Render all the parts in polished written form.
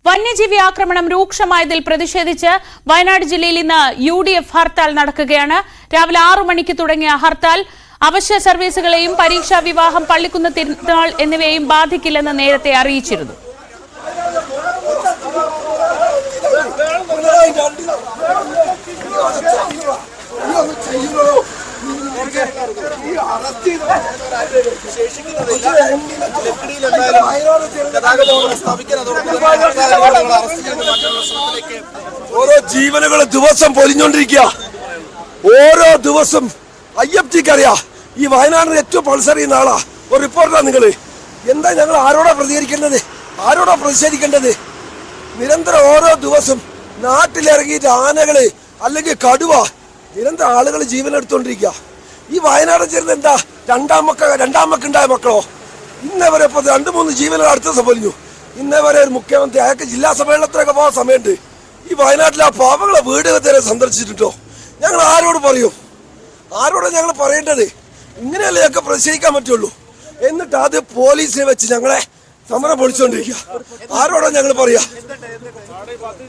വന്യജീവി ആക്രമണം രൂക്ഷമായതിൽ പ്രതിഷേധിച്ച് വയനാട് ജില്ലയിൽ ഇന്ന് UDF ഹർത്താൽ നടക്കുകയാണ്. രാവിലെ 6 മണിക്ക് തുടങ്ങിയ ഹർത്താൽ അവശ്യ സർവീസുകളെയും പരീക്ഷാ, വിവാഹം, പള്ളിക്കുന്ന് തിരുനാൾ എന്നിവയെയും ബാധിക്കില്ലെന്ന് നേരത്തെ അറിയിച്ചിരുന്നു. ഓരോ ജീവനുകൾ ദിവസം പൊലിഞ്ഞോണ്ടിരിക്കുക. ഓരോ ദിവസം IFTക്കറിയാ ഈ വയനാടിന് ഏറ്റവും പൾസറിയുന്ന ആളാ. ഒരു റിപ്പോർട്ടാ നിങ്ങള്. എന്താ ഞങ്ങൾ ആരോടാ പ്രതികരിക്കേണ്ടത്? ആരോടാ പ്രതിഷേധിക്കേണ്ടത്? നിരന്തരം ഓരോ ദിവസം നാട്ടിലിറങ്ങിയിട്ട് ആനകള് അല്ലെങ്കിൽ കടുവ നിരന്തരം ആളുകൾ ജീവനെടുത്തോണ്ടിരിക്കുക. ഈ വയനാട് ചേർന്ന് എന്താ രണ്ടാമക്കുണ്ടായ മക്കളോ? ഇന്നവരെ ഇപ്പൊ 2-3 ജീവനുകൾ അടുത്ത ദിവസം പൊലിഞ്ഞു. ഇന്നവരെ ഒരു മുഖ്യമന്ത്രി അയാൾക്ക് ജില്ലാ സമ്മേളനത്തിലൊക്കെ പോകാൻ സമയമുണ്ട്. ഈ വയനാട്ടിലെ ആ പാവങ്ങളെ വീടുകൾ വരെ സന്ദർശിച്ചിട്ടോ. ഞങ്ങൾ ആരോട് പറയും? ആരോടാണ് ഞങ്ങൾ പറയേണ്ടത്? ഇങ്ങനെയല്ലേ ഞങ്ങൾക്ക് പ്രതിഷേധിക്കാൻ പറ്റുള്ളൂ. എന്നിട്ട് അത് പോലീസിനെ വെച്ച് ഞങ്ങളെ സമരം പൊളിച്ചുകൊണ്ടിരിക്കുക. ആരോടാ ഞങ്ങൾ പറയാ?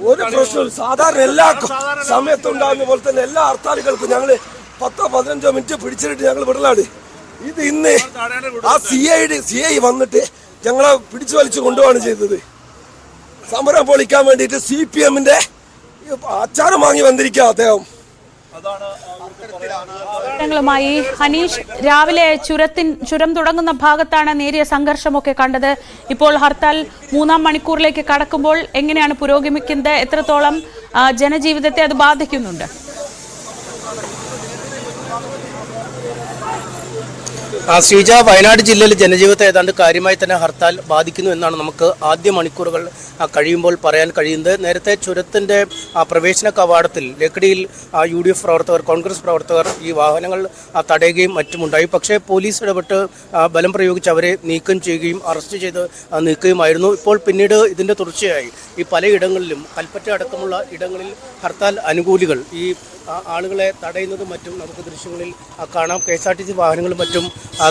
ഒരു പ്രശ്നവും സാധാരണ എല്ലാ സമയത്തുണ്ടാകുന്ന പോലെ തന്നെ എല്ലാ ഹർത്താലുകൾക്കും ഞങ്ങൾ 10-15 മിനിറ്റ് പിടിച്ചിട്ട് ഞങ്ങൾ വിടലാണ്. ഇത് ഇന്ന് ആ CI വന്നിട്ട് ഞങ്ങളെ പിടിച്ചു വലിച്ചു കൊണ്ടുപോവാണ് ചെയ്തത്. സമരം പൊളിക്കാൻ വേണ്ടിയിട്ട് CPMന്റെ അച്ചാരം വാങ്ങി വന്നിരിക്കുക അദ്ദേഹം. മായി ഹനീഷ്, രാവിലെ ചുരം തുടങ്ങുന്ന ഭാഗത്താണ് നേരിയ സംഘർഷമൊക്കെ കണ്ടത്. ഇപ്പോൾ ഹർത്താൽ 3-ാം മണിക്കൂറിലേക്ക് കടക്കുമ്പോൾ എങ്ങനെയാണ് പുരോഗമിക്കുന്നത്? എത്രത്തോളം ജനജീവിതത്തെ അത് ബാധിക്കുന്നുണ്ട്? ശ്രീജ, വയനാട് ജില്ലയിൽ ജനജീവിതത്തെ ഏതാണ്ട് കാര്യമായി തന്നെ ഹർത്താൽ ബാധിക്കുന്നു എന്നാണ് നമുക്ക് ആദ്യ മണിക്കൂറുകൾ കഴിയുമ്പോൾ പറയാൻ കഴിയുന്നത്. നേരത്തെ ചുരത്തിൻ്റെ പ്രവേശന കവാടത്തിൽ ലക്കിടിയിൽ UDF പ്രവർത്തകർ, കോൺഗ്രസ് പ്രവർത്തകർ ഈ വാഹനങ്ങൾ തടയുകയും മറ്റുമുണ്ടായി. പക്ഷേ പോലീസ് ഇടപെട്ട് ബലം പ്രയോഗിച്ച് അവരെ നീക്കം ചെയ്യുകയും അറസ്റ്റ് ചെയ്ത് നീക്കുകയുമായിരുന്നു. ഇപ്പോൾ പിന്നീട് ഇതിൻ്റെ തുടർച്ചയായി ഈ പലയിടങ്ങളിലും കൽപ്പറ്റ അടക്കമുള്ള ഇടങ്ങളിൽ ഹർത്താൽ അനുകൂലികൾ ഈ ആളുകളെ തടയുന്നതും മറ്റും നമുക്ക് ദൃശ്യങ്ങളിൽ കാണാം. KSRTC വാഹനങ്ങളും മറ്റും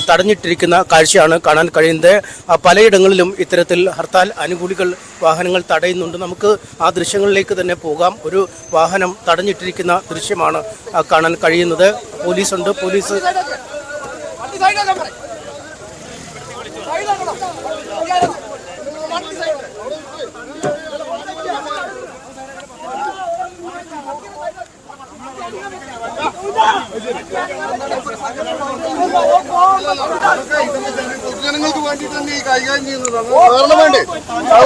തടഞ്ഞിട്ടിരിക്കുന്ന കാഴ്ചയാണ് കാണാൻ കഴിയുന്നത്. പലയിടങ്ങളിലും ഇത്തരത്തിൽ ഹർത്താൽ അനുകൂലികൾ വാഹനങ്ങൾ തടയുന്നുണ്ട്. നമുക്ക് ആ ദൃശ്യങ്ങളിലേക്ക് തന്നെ പോകാം. ഒരു വാഹനം തടഞ്ഞിട്ടിരിക്കുന്ന ദൃശ്യമാണ് കാണാൻ കഴിയുന്നത്. പോലീസുണ്ട്. പോലീസ് പൊതുജനങ്ങൾക്ക് വേണ്ടിയിട്ട് തന്നെ ഈ കൈകാര്യം ചെയ്യുന്നതാണ്. കാരണം വേണ്ടേ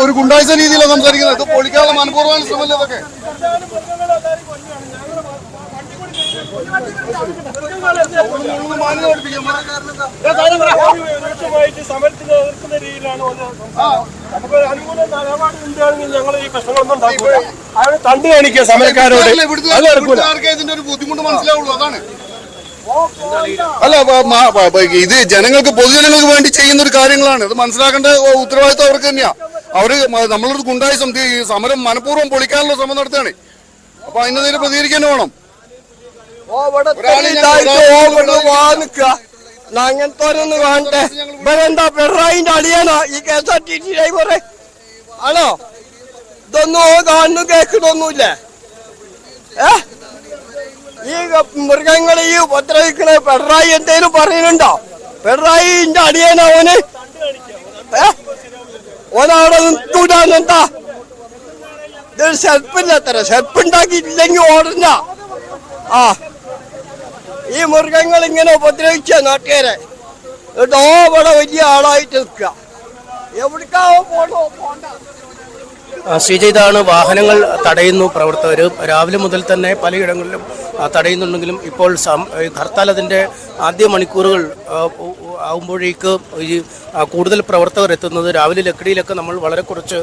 ഒരു ഗുണ്ടായിസ രീതിയിലാണ് സംസാരിക്കുന്നത്. ഇത് പൊളിക്കാനുള്ള മനഃപൂർവ്വമായ ശ്രമമല്ലേ ഇതൊക്കെ? സമരത്തിന് എതിർക്കുന്ന രീതിയിലാണ് നമുക്ക് അനുകൂല നിലപാടുണ്ടെങ്കിൽ ഞങ്ങൾ ഈ പ്രശ്നങ്ങളൊന്നും ഉണ്ടാക്കില്ല. അയാൾ തണ്ട് കാണിക്കുക സമരക്കാരോട്. ഇതിന്റെ ഒരു ബുദ്ധിമുട്ട് മനസ്സിലാവുള്ളൂ. അതാണ്. അല്ല, ഇത് ജനങ്ങൾക്ക്, പൊതുജനങ്ങൾക്ക് വേണ്ടി ചെയ്യുന്ന ഒരു കാര്യങ്ങളാണ്. ഇത് മനസ്സിലാക്കേണ്ട ഉത്തരവാദിത്വം അവർക്ക് തന്നെയാ. അവര് നമ്മളൊരു ഗുണ്ടായിസം സമരം മനഃപൂർവ്വം പൊളിക്കാനുള്ള ശ്രമം നടത്തുകയാണ്. അപ്പൊ അതിനെതിരെ പ്രതികരിക്കാൻ വേണം. അങ്ങനത്തോരൊന്ന് കാണട്ടെ. ഇവരെന്താ പിണറായിന്റെ അടിയാണോ ഈ KSRTC ഡ്രൈവറെ? ആണോ? ഇതൊന്നും കാണുന്നു കേൾക്കണൊന്നുമില്ലേ? ഈ മൃഗങ്ങളെ ഈ ഉപദ്രവിക്കണ പിണറായി എന്തേലും പറയുന്നുണ്ടോ? പിണറായിന്റെ അടിയാനോ ഓന്? ഓനവിടെ നിൽക്കൂലെന്താ? ഇതൊരു ഷെൽപ്പില്ല. അത്ര ഷെൽപ്പ് ഉണ്ടാക്കിയിട്ടില്ലെങ്കിൽ ഓടണ്ട. ഈ മൃഗങ്ങൾ ഇങ്ങനെ ഉപദ്രവിച്ച നാട്ടുകാരെ എന്നിട്ട് ഇവിടെ വലിയ ആളായിട്ട് നിൽക്കുക. എവിടേക്കാവോ പോണ്ട. ശ്രീജ, ഇതാണ് വാഹനങ്ങൾ തടയുന്നു പ്രവർത്തകർ. രാവിലെ മുതൽ തന്നെ പലയിടങ്ങളിലും തടയുന്നുണ്ടെങ്കിലും ഇപ്പോൾ ഹർത്താൽ അതിൻ്റെ ആദ്യ മണിക്കൂറുകൾ ആകുമ്പോഴേക്ക് ഈ കൂടുതൽ പ്രവർത്തകർ എത്തുന്നത് രാവിലെ ലക്കിടിയിലൊക്കെ നമ്മൾ വളരെ കുറച്ച്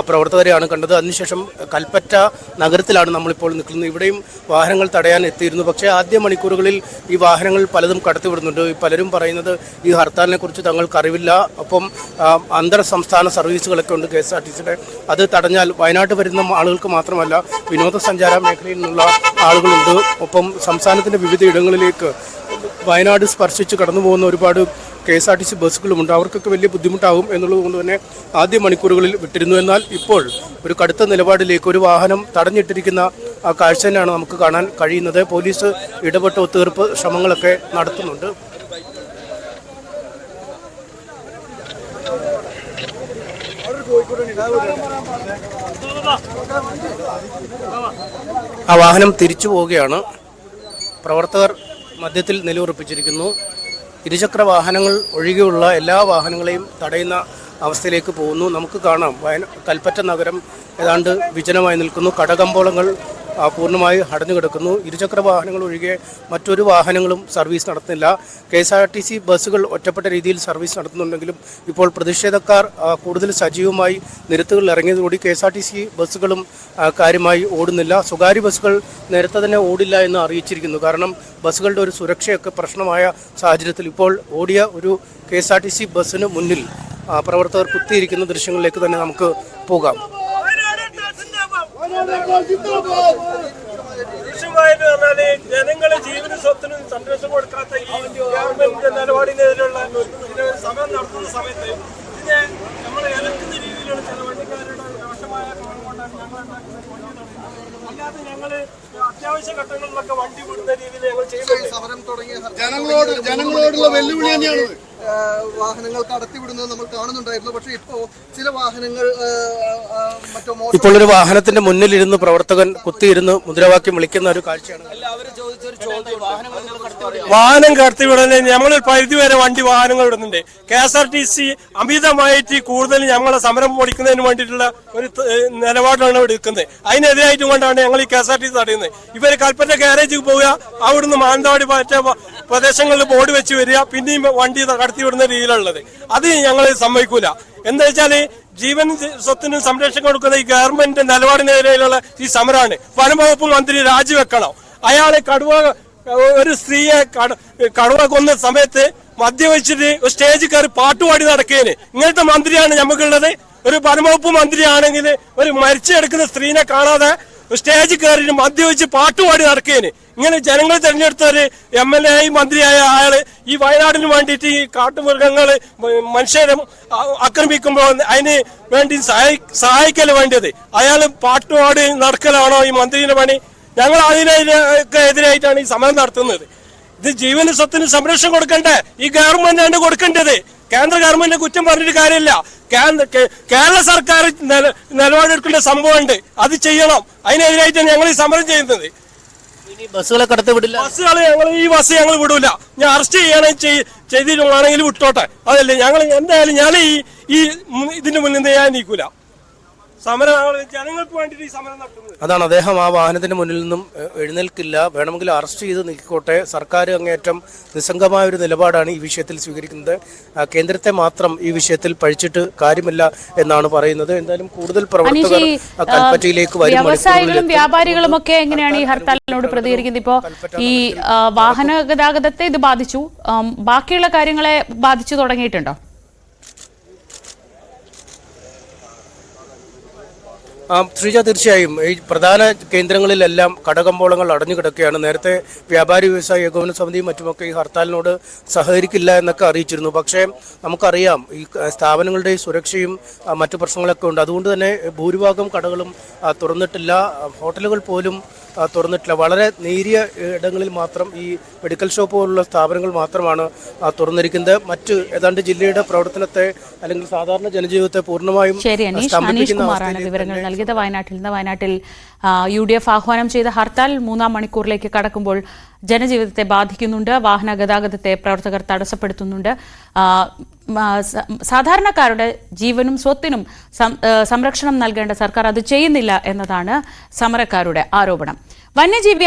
പ്രവർത്തകരെയാണ് കണ്ടത്. അതിനുശേഷം കൽപ്പറ്റ നഗരത്തിലാണ് നമ്മളിപ്പോൾ നിൽക്കുന്നത്. ഇവിടെയും വാഹനങ്ങൾ തടയാൻ എത്തിയിരുന്നു. പക്ഷേ ആദ്യ മണിക്കൂറുകളിൽ ഈ വാഹനങ്ങൾ പലതും കടത്തിവിടുന്നുണ്ട്. പലരും പറയുന്നത് ഈ ഹർത്താലിനെ കുറിച്ച് തങ്ങൾക്ക് അറിവില്ല. ഒപ്പം അന്തർ സംസ്ഥാന സർവീസുകളൊക്കെ ഉണ്ട് KSRTCയുടെ. അത് തടഞ്ഞാൽ വയനാട് വരുന്ന ആളുകൾക്ക് മാത്രമല്ല വിനോദസഞ്ചാര മേഖലയിൽ നിന്നുള്ള ആളുകളുണ്ട്. ഒപ്പം സംസ്ഥാനത്തിൻ്റെ വിവിധ ഇടങ്ങളിലേക്ക് വയനാട് സ്പർശിച്ച് കടന്നു പോകുന്ന ഒരുപാട് KSRTC ബസ്സുകളുമുണ്ട്. അവർക്കൊക്കെ വലിയ ബുദ്ധിമുട്ടാകും എന്നുള്ളത് കൊണ്ട് തന്നെ ആദ്യ മണിക്കൂറുകളിൽ വിട്ടിരുന്നു. എന്നാൽ ഇപ്പോൾ ഒരു കടുത്ത നിലപാടിലേക്ക് ഒരു വാഹനം തടഞ്ഞിട്ടിരിക്കുന്ന കാഴ്ച തന്നെയാണ് നമുക്ക് കാണാൻ കഴിയുന്നത്. പോലീസ് ഇടപെട്ട ഒത്തുതീർപ്പ് ശ്രമങ്ങളൊക്കെ നടത്തുന്നുണ്ട്. ആ വാഹനം തിരിച്ചു പോവുകയാണ്. പ്രവർത്തകർ മധ്യത്തിൽ നിലയുറപ്പിച്ചിരിക്കുന്നു. ഇരുചക്ര വാഹനങ്ങൾ ഒഴികെയുള്ള എല്ലാ വാഹനങ്ങളെയും തടയുന്ന അവസ്ഥയിലേക്ക് പോകുന്നു. നമുക്ക് കാണാം കൽപ്പറ്റ നഗരം ഏതാണ്ട് വിജനമായി നിൽക്കുന്നു. കടകമ്പോളങ്ങൾ പൂർണ്ണമായി അടഞ്ഞു കിടക്കുന്നു. ഇരുചക്ര വാഹനങ്ങൾ ഒഴികെ മറ്റൊരു വാഹനങ്ങളും സർവീസ് നടത്തുന്നില്ല. KSRTC ബസ്സുകൾ ഒറ്റപ്പെട്ട രീതിയിൽ സർവീസ് നടത്തുന്നുണ്ടെങ്കിലും ഇപ്പോൾ പ്രതിഷേധക്കാർ കൂടുതൽ സജീവമായി നിരത്തുകളിൽ ഇറങ്ങിയതോടെ KSRTC ബസ്സുകളും കാര്യമായി ഓടുന്നില്ല. സ്വകാര്യ ബസ്സുകൾ നേരത്തെ തന്നെ ഓടില്ല എന്ന് അറിയിച്ചിരിക്കുന്നു. കാരണം ബസ്സുകളുടെ ഒരു സുരക്ഷയൊക്കെ പ്രശ്നമായ സാഹചര്യത്തിൽ ഇപ്പോൾ ഓടിയ ഒരു KSRTC ബസ്സിന് മുന്നിൽ പ്രവർത്തകർ കുത്തിയിരിക്കുന്ന ദൃശ്യങ്ങളിലേക്ക് തന്നെ നമുക്ക് പോകാം. ജനങ്ങളെ ജീവന സ്വത്തിനും സംരക്ഷണം കൊടുക്കാത്ത ഈ ഗവൺമെന്റിന്റെ നിലപാടിനെതിരെയുള്ള സമരം നടത്തുന്ന സമയത്ത് ഇതിനെ നമ്മൾ ഇലക്കുന്ന രീതിയിലുള്ള ചില വണ്ടിക്കാരുടെ മോശമായ കൊണ്ടാണ് ഞങ്ങൾ അല്ലാതെ ഞങ്ങള് അത്യാവശ്യ ഘട്ടങ്ങളിലൊക്കെ വണ്ടി വിടുന്ന രീതിയിൽ ഞങ്ങൾ ചെയ്യുന്നത് സമരം തുടങ്ങിയ ജനങ്ങളോടുള്ള വെല്ലുവിളി തന്നെയാണ്. വാഹനങ്ങൾ കടത്തിവിടുന്നത് നമ്മൾ കാണുന്നുണ്ടായിരുന്നു. പക്ഷേ ഇപ്പോൾ ചില വാഹനങ്ങൾ ഇപ്പോൾ ഒരു വാഹനത്തിന്റെ മുന്നിലിരുന്ന് പ്രവർത്തകൻ കുത്തിയിരുന്ന് മുദ്രാവാക്യം വിളിക്കുന്ന ഒരു കാഴ്ചയാണ്. വാഹനം കടത്തിവിടുന്നത് നമ്മളൊരു പരിധി വരെ വാഹനങ്ങൾ ഇടുന്നുണ്ട്. KSRTC അമിതമായിട്ട് കൂടുതൽ ഞങ്ങളെ സമരം പൊടിക്കുന്നതിന് വേണ്ടിയിട്ടുള്ള ഒരു നിലപാടാണ് എടുക്കുന്നത്. അതിനെതിരായിട്ട് കൊണ്ടാണ് ഞങ്ങൾ ഈ KSRTC തടയുന്നത്. ഇവര് കൽപ്പറ്റ ഗാരേജിൽ പോവുക, അവിടുന്ന് മാനന്തവാടി മറ്റേ പ്രദേശങ്ങളിൽ ബോർഡ് വെച്ച് വരിക, പിന്നെയും വണ്ടി കടത്തിവിടുന്ന രീതിയിലുള്ളത്. അത് ഞങ്ങൾ സമ്മതിക്കൂല. എന്താ വെച്ചാല് ജീവൻ സ്വത്തിനും സംരക്ഷണം കൊടുക്കുന്ന ഈ ഗവൺമെന്റ് നിലപാടിനെതിരെയുള്ള ഈ സമരമാണ്. വനംവകുപ്പ് മന്ത്രി രാജിവെക്കണം. അയാളെ ഒരു സ്ത്രീയെ കടുവ കൊന്ന സമയത്ത് മദ്യവെച്ചിട്ട് സ്റ്റേജിൽ കയറി പാട്ടുപാടി നടക്കേന് ഇങ്ങനത്തെ മന്ത്രിയാണ് നമുക്കുള്ളത്. ഒരു വനംവകുപ്പ് മന്ത്രിയാണെങ്കിൽ ഒരു മരിച്ചെടുക്കുന്ന സ്ത്രീനെ കാണാതെ സ്റ്റേജിൽ കയറിയിട്ട് മദ്യവെച്ച് പാട്ടുപാടി നടക്കേന്. ഇങ്ങനെ ജനങ്ങൾ തെരഞ്ഞെടുത്ത ഒരു MLA മന്ത്രിയായ അയാള് ഈ വയനാടിന് വേണ്ടിയിട്ട് ഈ കാട്ടുമൃഗങ്ങള് മനുഷ്യരെ ആക്രമിക്കുമ്പോൾ അതിന് വേണ്ടി സഹായിക്കല് വേണ്ടത്. അയാൾ പാട്ടുപാടി നടക്കലാണോ ഈ മന്ത്രിയുടെ പണി? ഞങ്ങൾ അതിനൊക്കെ എതിരായിട്ടാണ് ഈ സമരം നടത്തുന്നത്. ഇത് ജീവന സ്വത്തിന് സംരക്ഷണം കൊടുക്കണ്ടേ? ഈ ഗവൺമെന്റാണ് കൊടുക്കേണ്ടത്. കേന്ദ്ര ഗവൺമെന്റിനെ കുറ്റം പറഞ്ഞിട്ട് കാര്യമില്ല. കേരള സർക്കാർ നിലപാടെടുക്കേണ്ട സംഭവമുണ്ട്, അത് ചെയ്യണം. അതിനെതിരായിട്ടാണ് ഞങ്ങൾ ഈ സമരം ചെയ്യുന്നത്. ബസ്സുകളെ കടത്തിവിടില്ല. ഈ ബസ് ഞങ്ങൾ വിടൂല. ഞാൻ അറസ്റ്റ് ചെയ്തിട്ടുവാണെങ്കിൽ വിട്ടോട്ടെ. അതല്ലേ ഞങ്ങൾ എന്തായാലും ഞാൻ ഈ ഇതിന് മുന്നിൽ ഞാൻ നീക്കൂല. സമരം ജനങ്ങൾക്ക് വേണ്ടിയിട്ട് ഈ സമരം നടത്തുന്നത്. അതാണ് അദ്ദേഹം ആ വാഹനത്തിന് മുന്നിൽ നിന്നും എഴുന്നേൽക്കില്ല, വേണമെങ്കിൽ അറസ്റ്റ് ചെയ്ത് നീക്കിക്കോട്ടെ. സർക്കാർ അങ്ങേയറ്റം നിസ്സംഗമായ ഒരു നിലപാടാണ് ഈ വിഷയത്തിൽ സ്വീകരിക്കുന്നത്. കേന്ദ്രത്തെ മാത്രം ഈ വിഷയത്തിൽ പഴിച്ചിട്ട് കാര്യമില്ല എന്നാണ് പറയുന്നത്. എന്തായാലും കൂടുതൽ പ്രവർത്തകർ കൽപ്പറ്റയിലേക്ക് വരും. വ്യവസായികളും വ്യാപാരികളും ഒക്കെ എങ്ങനെയാണ് ഈ ഹർത്താലിനോട് പ്രതികരിക്കുന്നത്? ഇപ്പോ ഈ വാഹന ഗതാഗതത്തെ ഇത് ബാധിച്ചു, ബാക്കിയുള്ള കാര്യങ്ങളെ ബാധിച്ചു തുടങ്ങിയിട്ടുണ്ടോ? ശ്രീജ, തീർച്ചയായും ഈ പ്രധാന കേന്ദ്രങ്ങളിലെല്ലാം കടകമ്പോളങ്ങൾ അടഞ്ഞു കിടക്കുകയാണ്. നേരത്തെ വ്യാപാരി വ്യവസായ ഏകോപന സമിതിയും മറ്റുമൊക്കെ ഈ ഹർത്താലിനോട് സഹകരിക്കില്ല എന്നൊക്കെ അറിയിച്ചിരുന്നു. പക്ഷേ നമുക്കറിയാം ഈ സ്ഥാപനങ്ങളുടെ സുരക്ഷയും മറ്റു പ്രശ്നങ്ങളൊക്കെ ഉണ്ട്. അതുകൊണ്ട് തന്നെ ഭൂരിഭാഗം കടകളും തുറന്നിട്ടില്ല, ഹോട്ടലുകൾ പോലും തുറന്നിട്ടില്ല. വളരെ നേരിയ ഇടങ്ങളിൽ മാത്രം ഈ മെഡിക്കൽ ഷോപ്പ് പോലുള്ള സ്ഥാപനങ്ങൾ മാത്രമാണ് തുറന്നിരിക്കുന്നത്. മറ്റ് ഏതാണ്ട് ജില്ലയുടെ പ്രവർത്തനത്തെ അല്ലെങ്കിൽ സാധാരണ ജനജീവിതത്തെ പൂർണ്ണമായും വിവരങ്ങൾ നൽകിയത് വയനാട്ടിൽ നിന്ന്. വയനാട്ടിൽ UDF ആഹ്വാനം ചെയ്ത ഹർത്താൽ 3-ാം മണിക്കൂറിലേക്ക് കടക്കുമ്പോൾ ജനജീവിതത്തെ ബാധിക്കുന്നുണ്ട്. വാഹന ഗതാഗതത്തെ പ്രവർത്തകർ തടസ്സപ്പെടുത്തുന്നുണ്ട്. സാധാരണക്കാരുടെ ജീവനും സ്വത്തിനും സംരക്ഷണം നൽകേണ്ട സർക്കാർ അത് ചെയ്യുന്നില്ല എന്നതാണ് സമരക്കാരുടെ ആരോപണം. വന്യജീവി